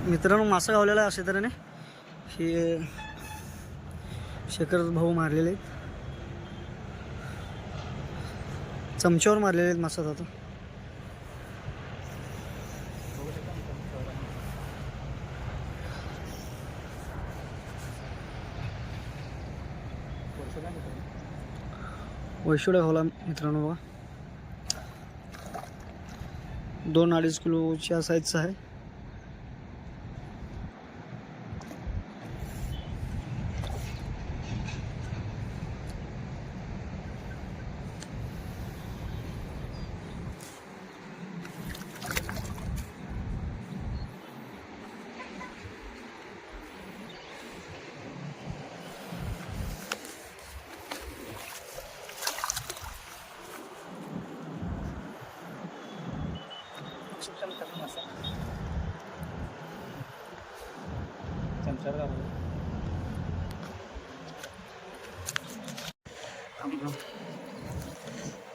मित्रांनो मासा गावलेला आहे अशा तऱ्हेने. हे शेखर भाऊ मारलेले आहेत, चमच्यावर मारलेले आहेत मासा आता. वैशोड्या होला मित्रांनो बघा, 2-2.5 किलोच्या साईजचा आहे.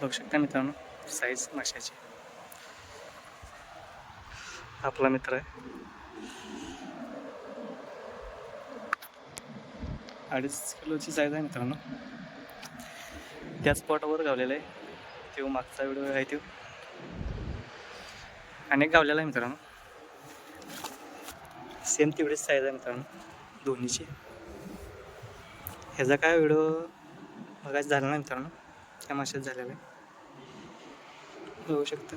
बघू शकता मित्रांनो साईज माशाची. आपला मित्र आहे, 2.5 किलोची साईज आहे मित्रांनो. त्या स्पॉटवर गावलेला आहे. तो मागचा व्हिडिओ आहे, तो अनेक गावलेला आहे मित्रांनो. सेम तेवढीच साईज आहे मित्रांनो दोन्हीची. ह्याचा काय व्हिडिओ बघायचा झाला नाही मित्रांनो, त्या माशात झालेला आहे. बघू शकता.